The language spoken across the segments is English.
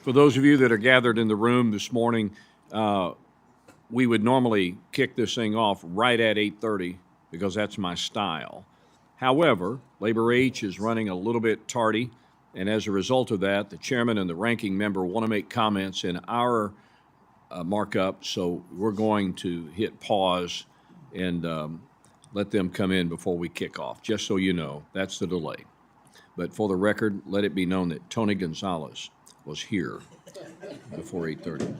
For those of you that are gathered in the room this morning, we would normally kick this thing off right at 8:30 because that's my style. However, Labor H is running a little bit tardy, and as a result of that, the chairman and the ranking member want to make comments in our markup, so we're going to hit pause and let them come in before we kick off, just so you know. That's the delay. But for the record, let it be known that Tony Gonzalez was here before 8:30.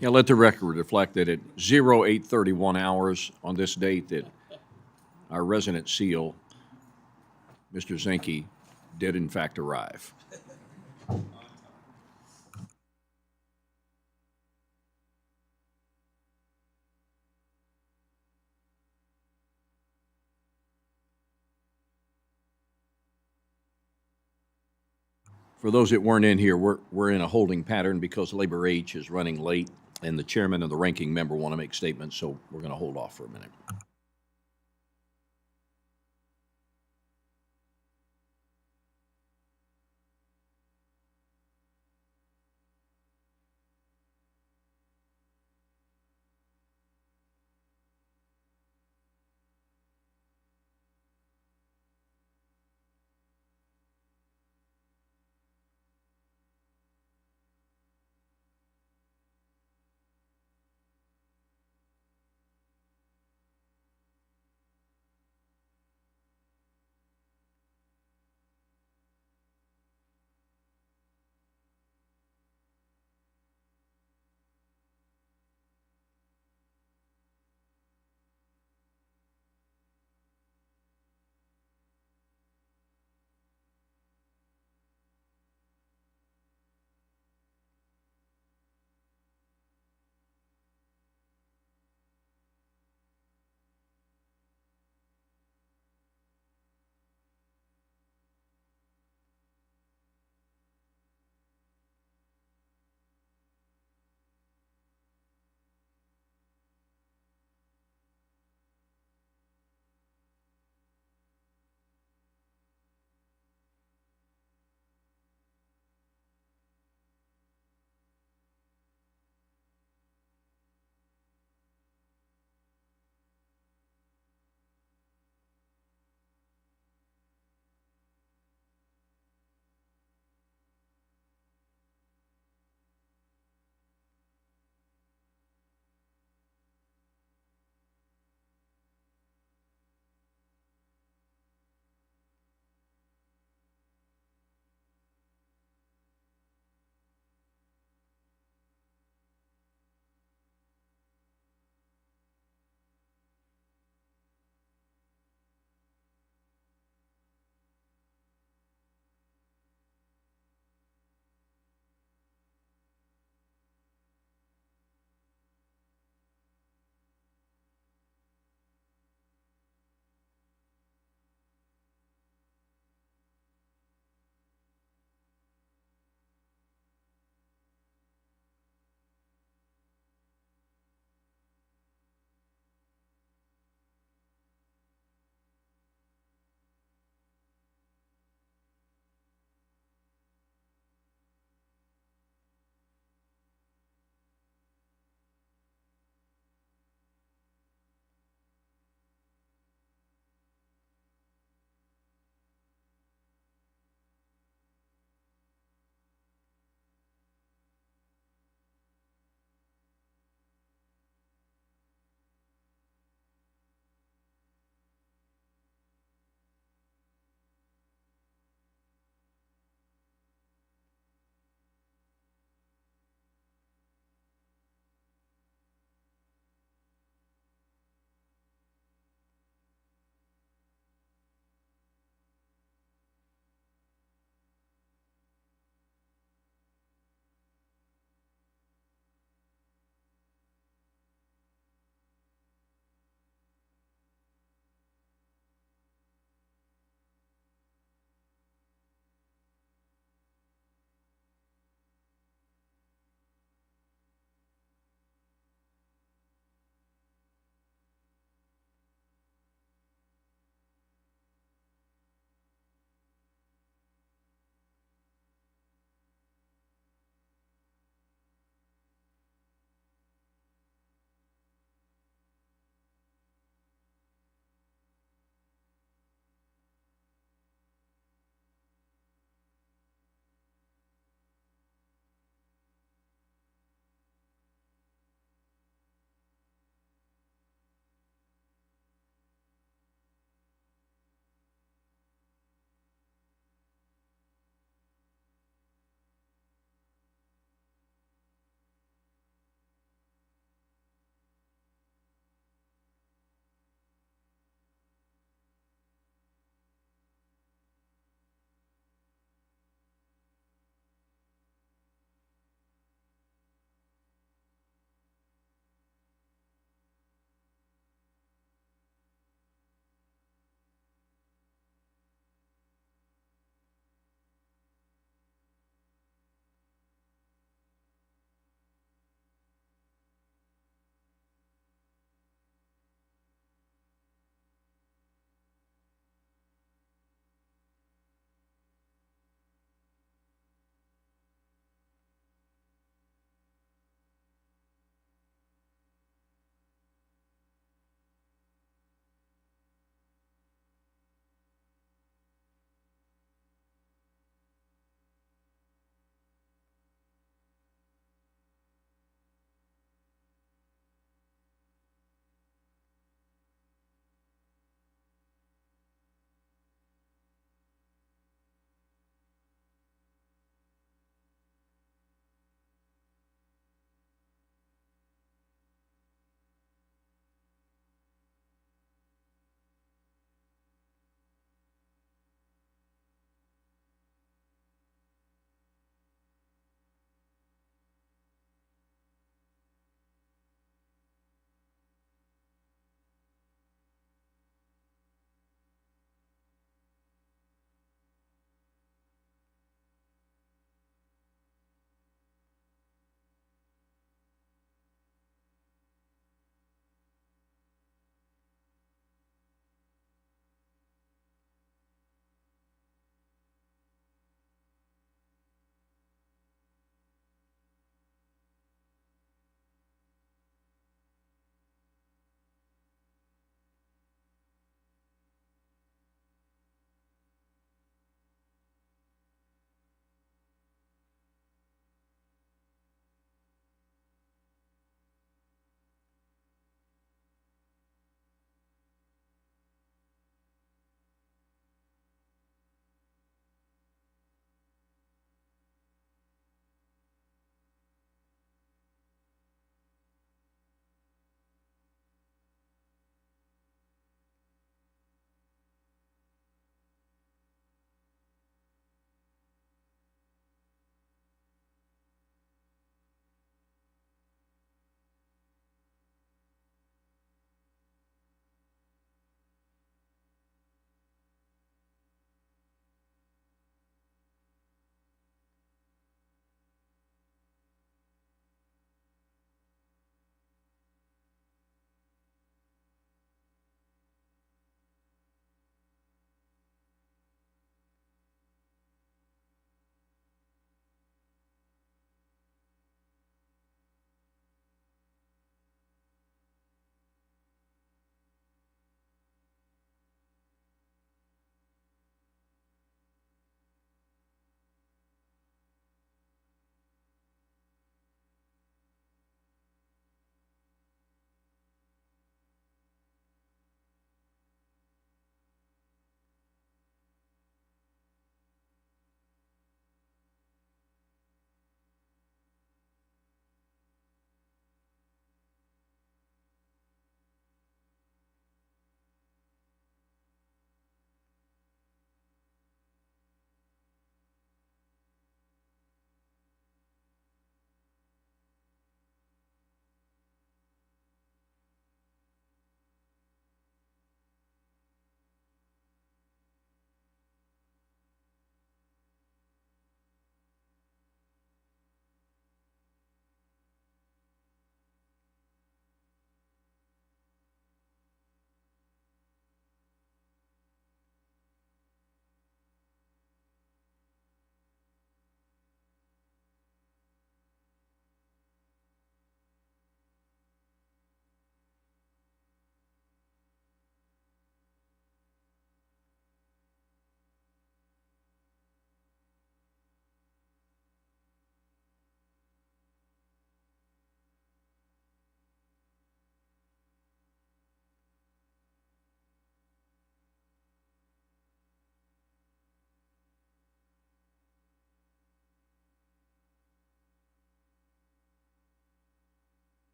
Yeah, let the record reflect that at 0831 hours on this date that our resident seal, Mr. Zinke, did in fact arrive. For those that weren't in here, we're in a holding pattern because Labor H is running late and the chairman and the ranking member want to make statements, so we're going to hold off for a minute.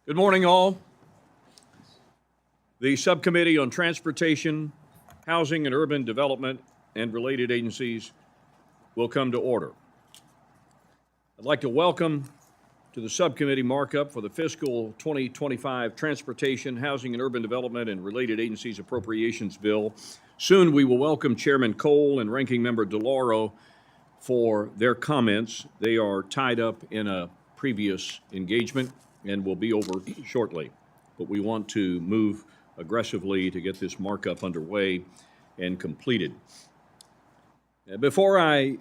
Good morning, all. The Subcommittee on Transportation, Housing and Urban Development and related agencies will come to order. I'd like to welcome to the Subcommittee Markup for the fiscal 2025 Transportation, Housing and Urban Development and related agencies Appropriations Bill. Soon we will welcome Chairman Cole and Ranking Member DeLauro for their comments. They are tied up in a previous engagement and will be over shortly. But we want to move aggressively to get this markup underway and completed. Before I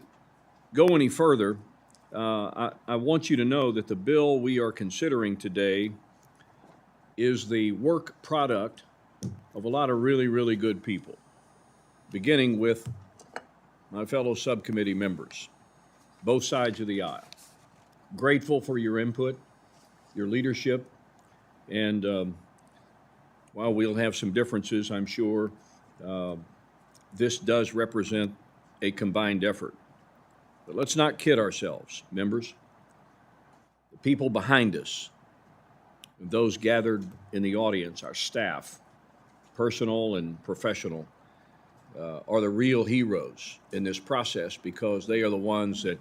go any further, I want you to know that the bill we are considering today is the work product of a lot of really, really good people, beginning with my fellow subcommittee members, both sides of the aisle. Grateful for your input, your leadership, and while we'll have some differences, I'm sure, this does represent a combined effort. But let's not kid ourselves, members. The people behind us, those gathered in the audience, our staff, personal and professional, are the real heroes in this process because they are the ones that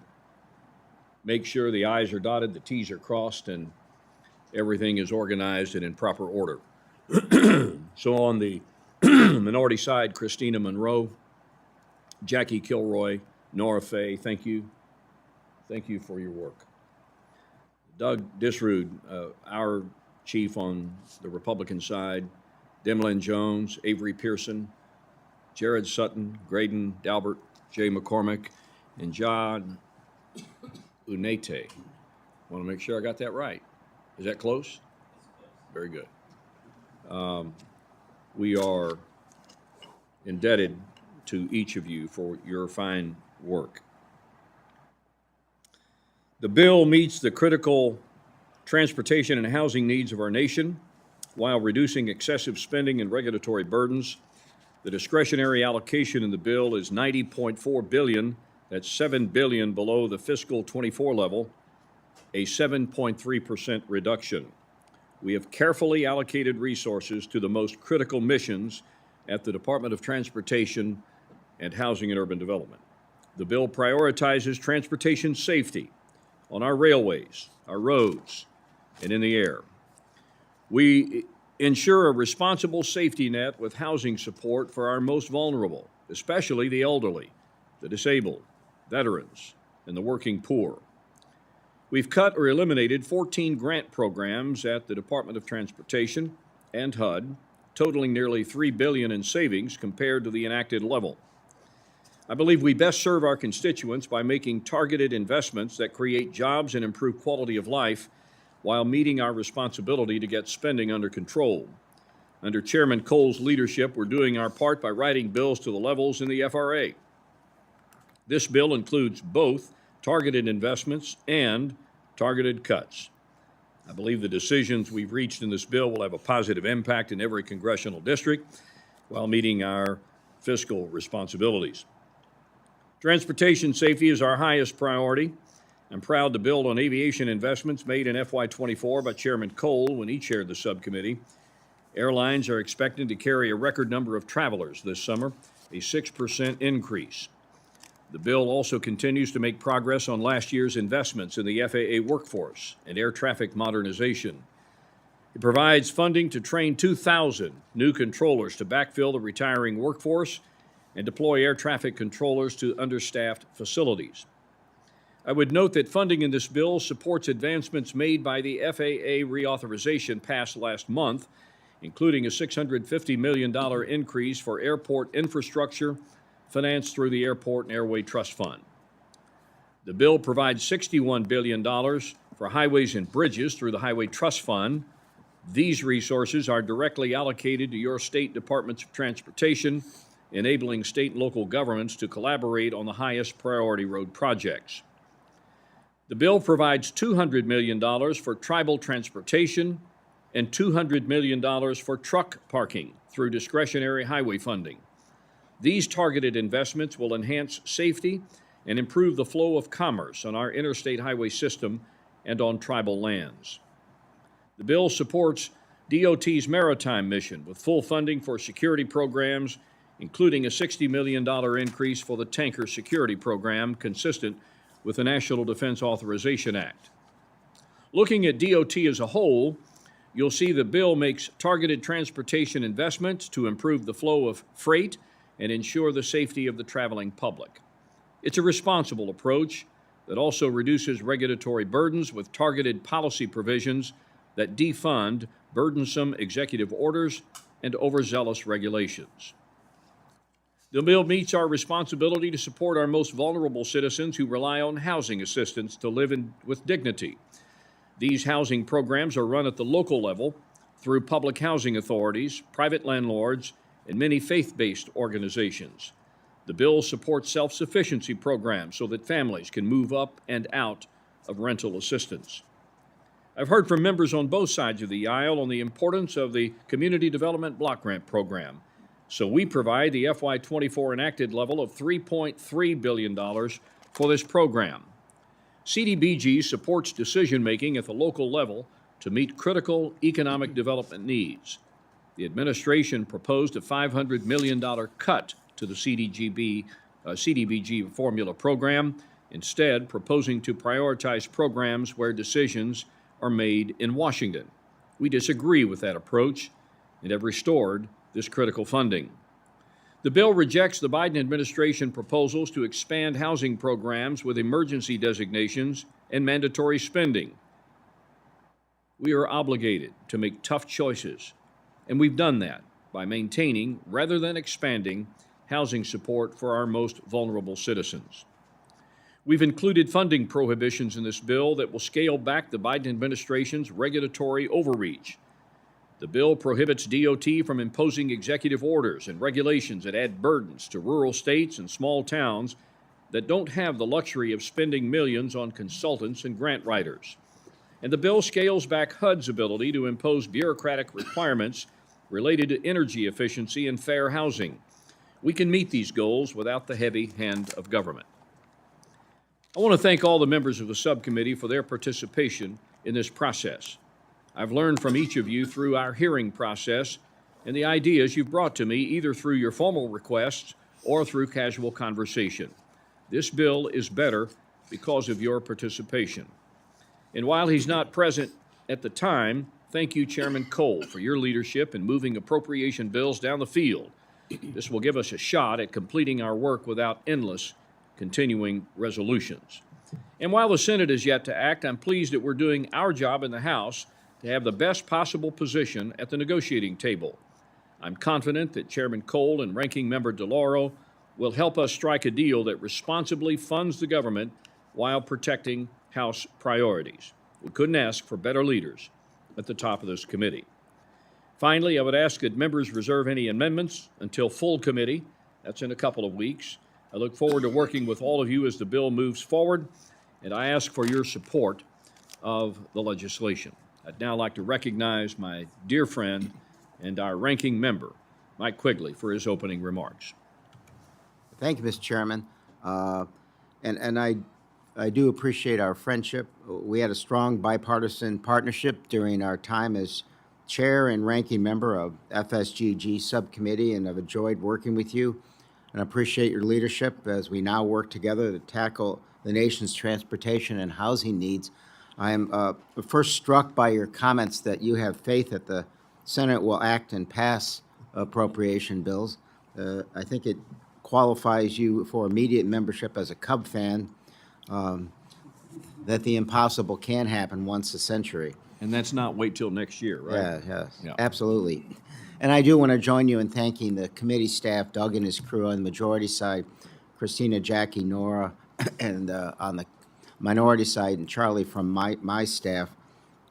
make sure the I's are dotted, the T's are crossed, and everything is organized and in proper order. So on the minority side, Christina Monroe, Jackie Kilroy, Nora Fay, thank you. Thank you for your work. Doug Disrude, our chief on the Republican side, Demlyn Jones, Avery Pearson, Jared Sutton, Graydon Dalbert, Jay McCormick, and John Unete. Want to make sure I got that right. Is that close? Very good. We are indebted to each of you for your fine work. The bill meets the critical transportation and housing needs of our nation while reducing excessive spending and regulatory burdens. The discretionary allocation in the bill is $90.4 billion. That's $7 billion below the fiscal 24 level, a 7.3% reduction. We have carefully allocated resources to the most critical missions at the Department of Transportation and Housing and Urban Development. The bill prioritizes transportation safety on our railways, our roads, and in the air. We ensure a responsible safety net with housing support for our most vulnerable, especially the elderly, the disabled, veterans, and the working poor. We've cut or eliminated 14 grant programs at the Department of Transportation and HUD, totaling nearly $3 billion in savings compared to the enacted level. I believe we best serve our constituents by making targeted investments that create jobs and improve quality of life while meeting our responsibility to get spending under control. Under Chairman Cole's leadership, we're doing our part by writing bills to the levels in the FRA. This bill includes both targeted investments and targeted cuts. I believe the decisions we've reached in this bill will have a positive impact in every congressional district while meeting our fiscal responsibilities. Transportation safety is our highest priority. I'm proud to build on aviation investments made in FY24 by Chairman Cole when he chaired the subcommittee. Airlines are expected to carry a record number of travelers this summer, a 6% increase. The bill also continues to make progress on last year's investments in the FAA workforce and air traffic modernization. It provides funding to train 2,000 new controllers to backfill the retiring workforce and deploy air traffic controllers to understaffed facilities. I would note that funding in this bill supports advancements made by the FAA reauthorization passed last month, including a $650 million increase for airport infrastructure financed through the Airport and Airway Trust Fund. The bill provides $61 billion for highways and bridges through the Highway Trust Fund. These resources are directly allocated to your state departments of transportation, enabling state and local governments to collaborate on the highest priority road projects. The bill provides $200 million for tribal transportation and $200 million for truck parking through discretionary highway funding. These targeted investments will enhance safety and improve the flow of commerce on our interstate highway system and on tribal lands. The bill supports DOT's maritime mission with full funding for security programs, including a $60 million increase for the tanker security program consistent with the National Defense Authorization Act. Looking at DOT as a whole, you'll see the bill makes targeted transportation investments to improve the flow of freight and ensure the safety of the traveling public. It's a responsible approach that also reduces regulatory burdens with targeted policy provisions that defund burdensome executive orders and overzealous regulations. The bill meets our responsibility to support our most vulnerable citizens who rely on housing assistance to live with dignity. These housing programs are run at the local level through public housing authorities, private landlords, and many faith-based organizations. The bill supports self-sufficiency programs so that families can move up and out of rental assistance. I've heard from members on both sides of the aisle on the importance of the Community Development Block Grant Program. So we provide the FY24 enacted level of $3.3 billion for this program. CDBG supports decision-making at the local level to meet critical economic development needs. The administration proposed a $500 million cut to the CDBG formula program, instead proposing to prioritize programs where decisions are made in Washington. We disagree with that approach and have restored this critical funding. The bill rejects the Biden administration proposals to expand housing programs with emergency designations and mandatory spending. We are obligated to make tough choices, and we've done that by maintaining, rather than expanding, housing support for our most vulnerable citizens. We've included funding prohibitions in this bill that will scale back the Biden administration's regulatory overreach. The bill prohibits DOT from imposing executive orders and regulations that add burdens to rural states and small towns that don't have the luxury of spending millions on consultants and grant writers. And the bill scales back HUD's ability to impose bureaucratic requirements related to energy efficiency and fair housing. We can meet these goals without the heavy hand of government. I want to thank all the members of the subcommittee for their participation in this process. I've learned from each of you through our hearing process and the ideas you've brought to me either through your formal requests or through casual conversation. This bill is better because of your participation. And while he's not present at the time, thank you, Chairman Cole, for your leadership in moving appropriation bills down the field. This will give us a shot at completing our work without endless continuing resolutions. And while the Senate is yet to act, I'm pleased that we're doing our job in the House to have the best possible position at the negotiating table. I'm confident that Chairman Cole and Ranking Member DeLauro will help us strike a deal that responsibly funds the government while protecting House priorities. We couldn't ask for better leaders at the top of this committee. Finally, I would ask that members reserve any amendments until full committee. That's in a couple of weeks. I look forward to working with all of you as the bill moves forward, and I ask for your support of the legislation. I'd now like to recognize my dear friend and our ranking member, Mike Quigley, for his opening remarks. Thank you, Mr. Chairman. And I do appreciate our friendship. We had a strong bipartisan partnership during our time as chair and ranking member of FSGG subcommittee, and I've enjoyed working with you and appreciate your leadership as we now work together to tackle the nation's transportation and housing needs. I am first struck by your comments that you have faith that the Senate will act and pass appropriation bills. I think it qualifies you for immediate membership as a Cub fan, that the impossible can happen once a century. And that's not wait till next year, right? Yeah, absolutely. And I do want to join you in thanking the committee staff, Doug and his crew on the majority side, Christina, Jackie, Nora, and on the minority side, and Charlie from my staff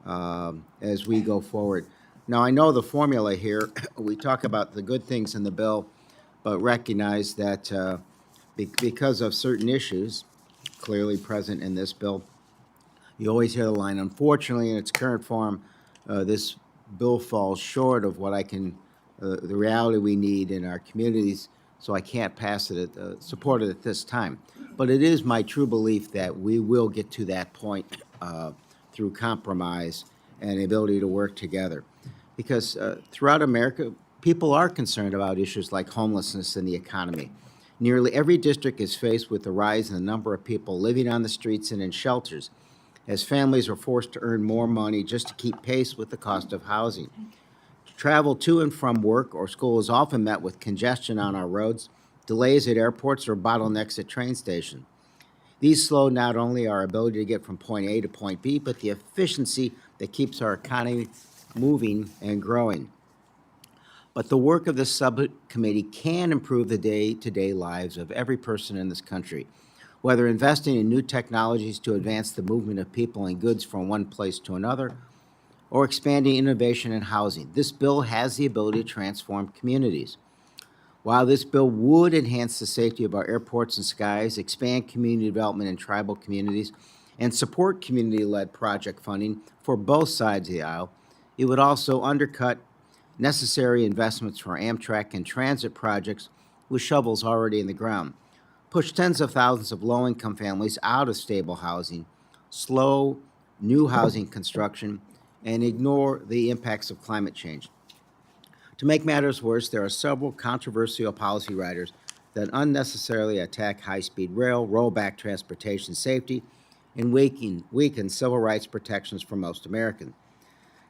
as we go forward. Now, I know the formula here, we talk about the good things in the bill, but recognize that because of certain issues clearly present in this bill, you always hear the line, unfortunately, in its current form, this bill falls short of what the reality we need in our communities, so I can't pass it, support it at this time. But it is my true belief that we will get to that point through compromise and the ability to work together. Because throughout America, people are concerned about issues like homelessness and the economy. Nearly every district is faced with the rise in the number of people living on the streets and in shelters, as families are forced to earn more money just to keep pace with the cost of housing. Travel to and from work or school is often met with congestion on our roads, delays at airports, or bottlenecks at train stations. These slow not only our ability to get from point A to point B, but the efficiency that keeps our economy moving and growing. But the work of this subcommittee can improve the day-to-day lives of every person in this country, whether investing in new technologies to advance the movement of people and goods from one place to another, or expanding innovation in housing. This bill has the ability to transform communities. While this bill would enhance the safety of our airports and skies, expand community development in tribal communities, and support community-led project funding for both sides of the aisle, it would also undercut necessary investments for Amtrak and transit projects with shovels already in the ground, push tens of thousands of low-income families out of stable housing, slow new housing construction, and ignore the impacts of climate change. To make matters worse, there are several controversial policy riders that unnecessarily attack high-speed rail, roll back transportation safety, and weaken civil rights protections for most Americans.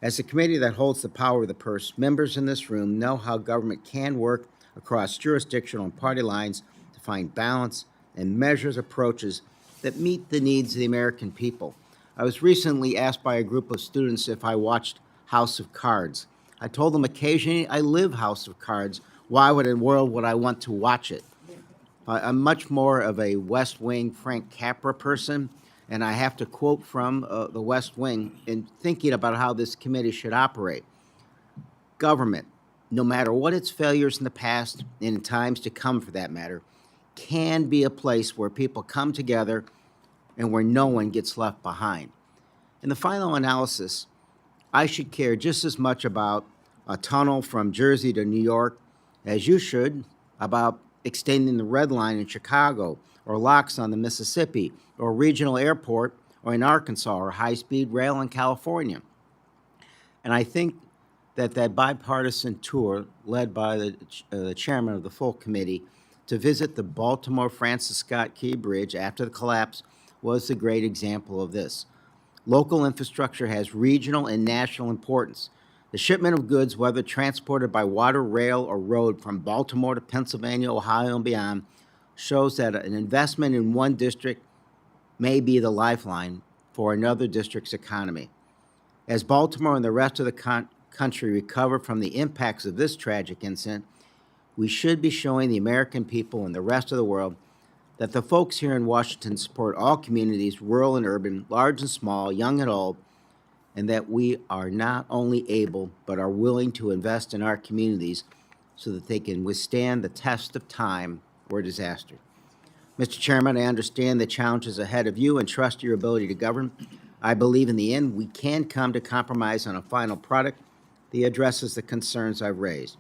As the committee that holds the power of the purse, members in this room know how government can work across jurisdictional and party lines to find balance and measures approaches that meet the needs of the American people. I was recently asked by a group of students if I watched House of Cards. I told them occasionally I live House of Cards. Why would in the world would I want to watch it? I'm much more of a West Wing Frank Capra person, and I have to quote from the West Wing in thinking about how this committee should operate. Government, no matter what its failures in the past and in times to come for that matter, can be a place where people come together and where no one gets left behind. In the final analysis, I should care just as much about a tunnel from Jersey to New York as you should about extending the Red Line in Chicago, or locks on the Mississippi, or a regional airport, or in Arkansas, or high-speed rail in California. And I think that bipartisan tour led by the chairman of the full committee to visit the Baltimore Francis Scott Key Bridge after the collapse was a great example of this. Local infrastructure has regional and national importance. The shipment of goods, whether transported by water, rail, or road from Baltimore to Pennsylvania, Ohio, and beyond, shows that an investment in one district may be the lifeline for another district's economy. As Baltimore and the rest of the country recover from the impacts of this tragic incident, we should be showing the American people and the rest of the world that the folks here in Washington support all communities, rural and urban, large and small, young and old, and that we are not only able but are willing to invest in our communities so that they can withstand the test of time or disaster. Mr. Chairman, I understand the challenges ahead of you and trust your ability to govern. I believe in the end we can come to compromise on a final product that addresses the concerns I've raised.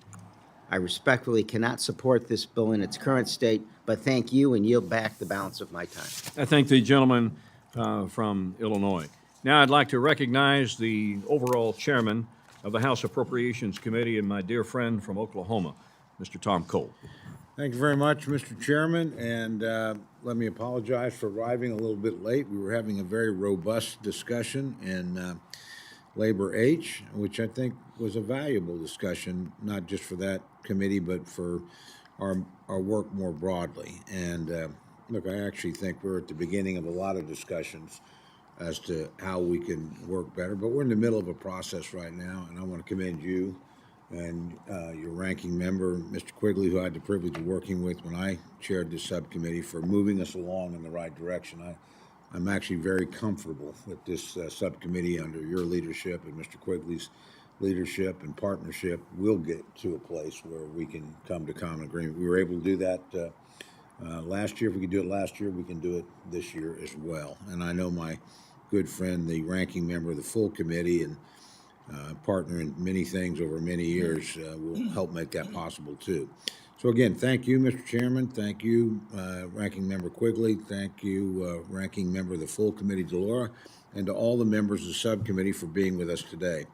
I respectfully cannot support this bill in its current state, but thank you and yield back the balance of my time. I thank the gentleman from Illinois. Now I'd like to recognize the overall chairman of the House Appropriations Committee and my dear friend from Oklahoma, Mr. Tom Cole. Thank you very much, Mr. Chairman, and let me apologize for arriving a little bit late. We were having a very robust discussion in Labor H, which I think was a valuable discussion, not just for that committee, but for our work more broadly. And look, I actually think we're at the beginning of a lot of discussions as to how we can work better, but we're in the middle of a process right now, and I want to commend you and your ranking member, Mr. Quigley, who I had the privilege of working with when I chaired this subcommittee, for moving us along in the right direction. I'm actually very comfortable with this subcommittee under your leadership and Mr. Quigley's leadership and partnership. We'll get to a place where we can come to common agreement. We were able to do that last year. If we could do it last year, we can do it this year as well. And I know my good friend, the ranking member of the full committee, and partner in many things over many years will help make that possible too. So again, thank you, Mr. Chairman. Thank you, Ranking Member Quigley. Thank you, Ranking Member of the full committee, Delora, and to all the members of the subcommittee for being with us today.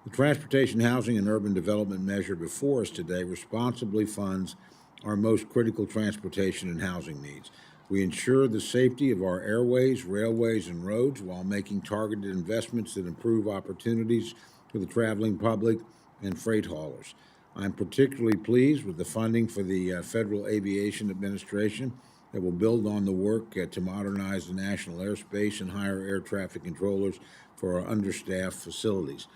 The Transportation, Housing, and Urban Development measure before us today responsibly funds our most critical transportation and housing needs. We ensure the safety of our airways, railways, and roads while making targeted investments that improve opportunities for the traveling public and freight haulers. I'm particularly pleased with the funding for the Federal Aviation Administration that will build on the work to modernize the national airspace and hire air traffic controllers for our understaffed facilities.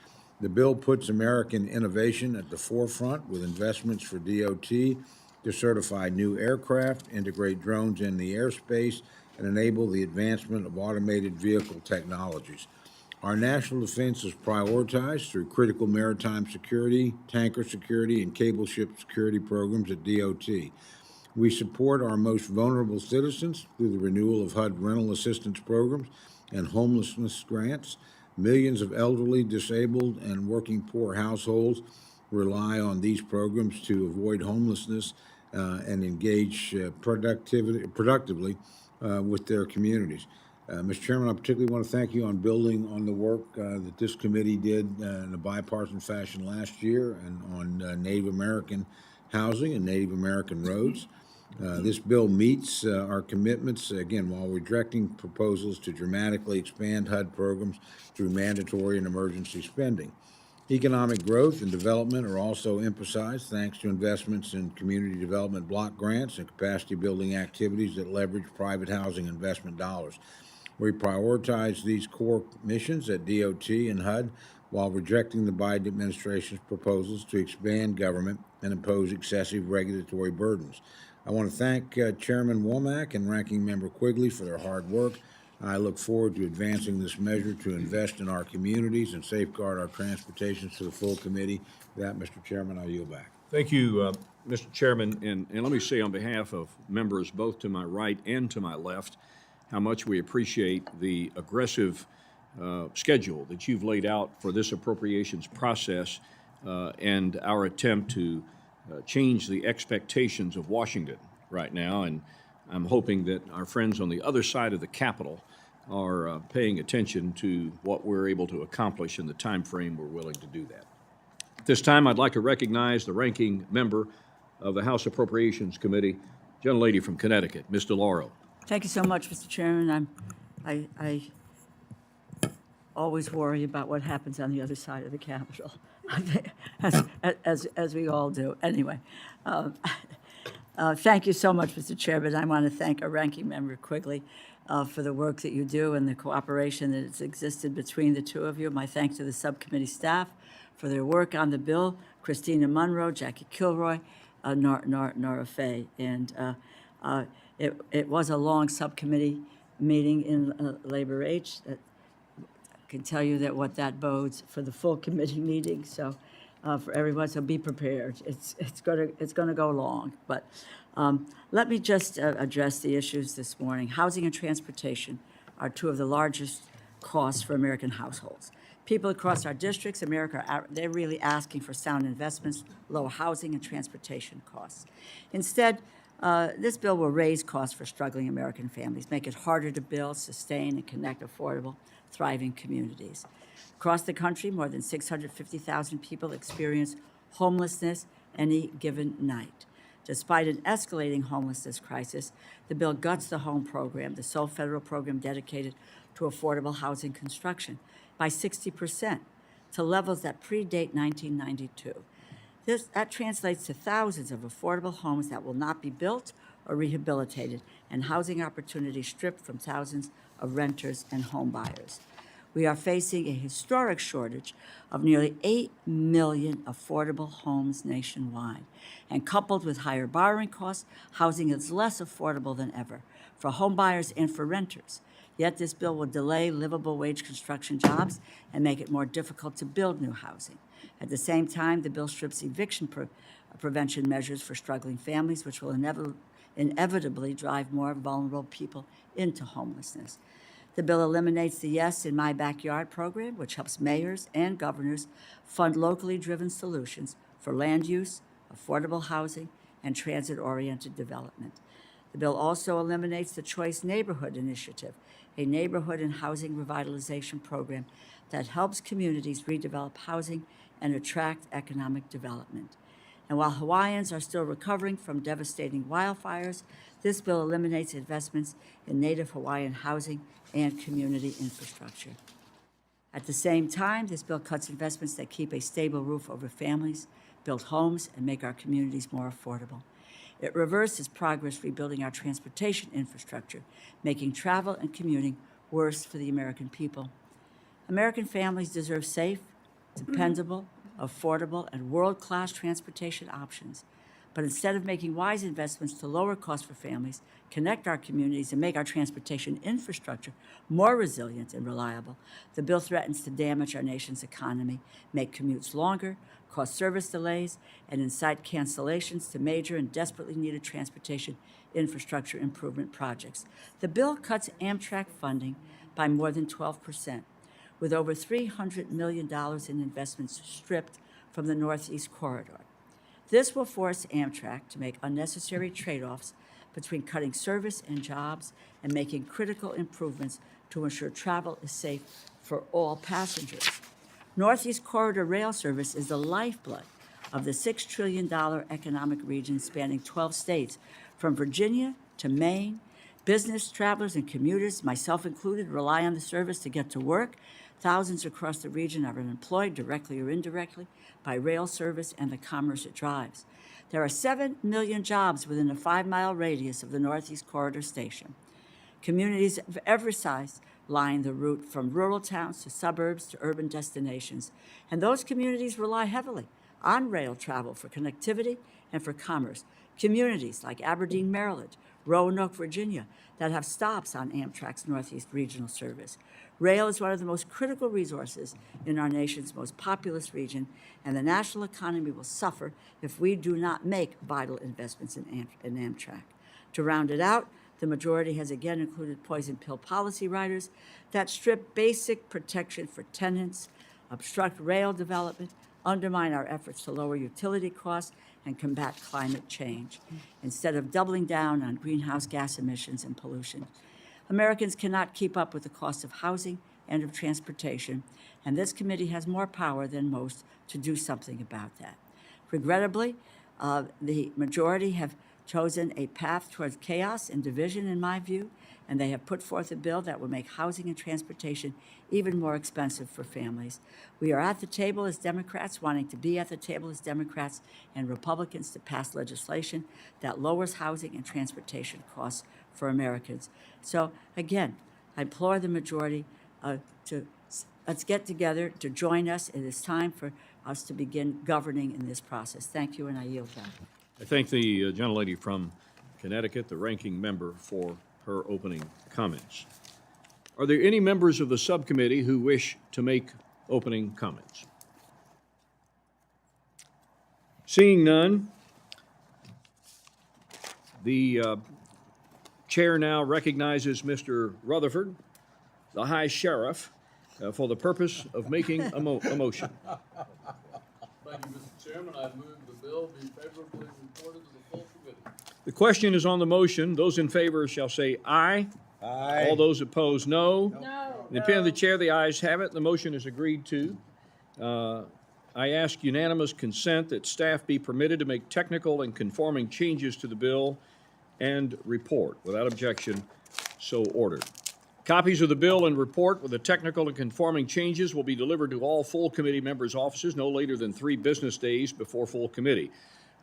The bill puts American innovation at the forefront with investments for DOT to certify new aircraft, integrate drones in the airspace, and enable the advancement of automated vehicle technologies. Our national defense is prioritized through critical maritime security, tanker security, and cable ship security programs at DOT. We support our most vulnerable citizens through the renewal of HUD rental assistance programs and homelessness grants. Millions of elderly, disabled, and working poor households rely on these programs to avoid homelessness and engage productively with their communities. Mr. Chairman, I particularly want to thank you on building on the work that this committee did in a bipartisan fashion last year and on Native American housing and Native American roads. This bill meets our commitments, again, while rejecting proposals to dramatically expand HUD programs through mandatory and emergency spending. Economic growth and development are also emphasized thanks to investments in community development block grants and capacity building activities that leverage private housing investment dollars. We prioritize these core missions at DOT and HUD while rejecting the Biden administration's proposals to expand government and impose excessive regulatory burdens. I want to thank Chairman Womack and Ranking Member Quigley for their hard work. I look forward to advancing this measure to invest in our communities and safeguard our transportation to the full committee. With that, Mr. Chairman, I yield back. Thank you, Mr. Chairman, and let me say on behalf of members both to my right and to my left, how much we appreciate the aggressive schedule that you've laid out for this appropriations process and our attempt to change the expectations of Washington right now. And I'm hoping that our friends on the other side of the Capitol are paying attention to what we're able to accomplish in the time frame we're willing to do that. At this time, I'd like to recognize the ranking member of the House Appropriations Committee, gentlelady from Connecticut, Ms. DeLauro. Thank you so much, Mr. Chairman. I always worry about what happens on the other side of the Capitol, as we all do. Anyway, thank you so much, Mr. Chairman. I want to thank our ranking member Quigley for the work that you do and the cooperation that has existed between the two of you. My thanks to the subcommittee staff for their work on the bill, Christina Munro, Jackie Kilroy, Nora Fay, and it was a long subcommittee meeting in Labor H. I can tell you that what that bodes for the full committee meeting. So for everyone, so be prepared. It's gonna go long. But let me just address the issues this morning. Housing and transportation are two of the largest costs for American households. People across our districts, they're really asking for sound investments, low housing and transportation costs. Instead, this bill will raise costs for struggling American families, make it harder to build, sustain, and connect affordable, thriving communities. Across the country, more than 650,000 people experience homelessness any given night. Despite an escalating homelessness crisis, the bill guts the HOME program, the sole federal program dedicated to affordable housing construction, by 60% to levels that predate 1992. That translates to thousands of affordable homes that will not be built or rehabilitated, and housing opportunities stripped from thousands of renters and home buyers. We are facing a historic shortage of nearly 8 million affordable homes nationwide. And coupled with higher borrowing costs, housing is less affordable than ever for home buyers and for renters. Yet this bill will delay livable wage construction jobs and make it more difficult to build new housing. At the same time, the bill strips eviction prevention measures for struggling families, which will inevitably drive more vulnerable people into homelessness. The bill eliminates the Yes in My Backyard program, which helps mayors and governors fund locally driven solutions for land use, affordable housing, and transit-oriented development. The bill also eliminates the Choice Neighborhood Initiative, a neighborhood and housing revitalization program that helps communities redevelop housing and attract economic development. And while Hawaiians are still recovering from devastating wildfires, this bill eliminates investments in Native Hawaiian housing and community infrastructure. At the same time, this bill cuts investments that keep a stable roof over families, build homes, and make our communities more affordable. It reverses progress rebuilding our transportation infrastructure, making travel and commuting worse for the American people. American families deserve safe, dependable, affordable, and world-class transportation options. But instead of making wise investments to lower costs for families, connect our communities, and make our transportation infrastructure more resilient and reliable, the bill threatens to damage our nation's economy, make commutes longer, cause service delays, and incite cancellations to major and desperately needed transportation infrastructure improvement projects. The bill cuts Amtrak funding by more than 12%, with over $300 million in investments stripped from the Northeast Corridor. This will force Amtrak to make unnecessary trade-offs between cutting service and jobs and making critical improvements to ensure travel is safe for all passengers. Northeast Corridor rail service is the lifeblood of the $6 trillion economic region spanning 12 states, from Virginia to Maine. Business travelers and commuters, myself included, rely on the service to get to work. Thousands across the region are employed directly or indirectly by rail service and the commerce it drives. There are 7 million jobs within a 5-mile radius of the Northeast Corridor station. Communities of every size line the route from rural towns to suburbs to urban destinations, and those communities rely heavily on rail travel for connectivity and for commerce. Communities like Aberdeen, Maryland, Roanoke, Virginia, that have stops on Amtrak's Northeast Regional Service. Rail is one of the most critical resources in our nation's most populous region, and the national economy will suffer if we do not make vital investments in Amtrak. To round it out, the majority has again included poison pill policy riders that strip basic protection for tenants, obstruct rail development, undermine our efforts to lower utility costs, and combat climate change, instead of doubling down on greenhouse gas emissions and pollution. Americans cannot keep up with the cost of housing and of transportation, and this committee has more power than most to do something about that. Regrettably, the majority have chosen a path towards chaos and division, in my view, and they have put forth a bill that will make housing and transportation even more expensive for families. We are at the table as Democrats, wanting to be at the table as Democrats and Republicans to pass legislation that lowers housing and transportation costs for Americans. So again, I implore the majority let's get together to join us. It is time for us to begin governing in this process. Thank you, and I yield back. I thank the gentlelady from Connecticut, the ranking member, for her opening comments. Are there any members of the subcommittee who wish to make opening comments? Seeing none, the chair now recognizes Mr. Rutherford, the High Sheriff, for the purpose of making a motion. Thank you, Mr. Chairman. I move the bill be favorably reported to the full committee. The question is on the motion. Those in favor shall say aye. Aye. All those opposed, no. No. In the opinion of the chair, the ayes have it. The motion is agreed to. I ask unanimous consent that staff be permitted to make technical and conforming changes to the bill and report. Without objection, so ordered. Copies of the bill and report with the technical and conforming changes will be delivered to all full committee members' offices no later than 3 business days before full committee.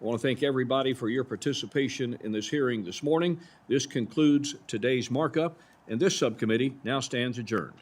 I want to thank everybody for your participation in this hearing this morning. This concludes today's markup, and this subcommittee now stands adjourned.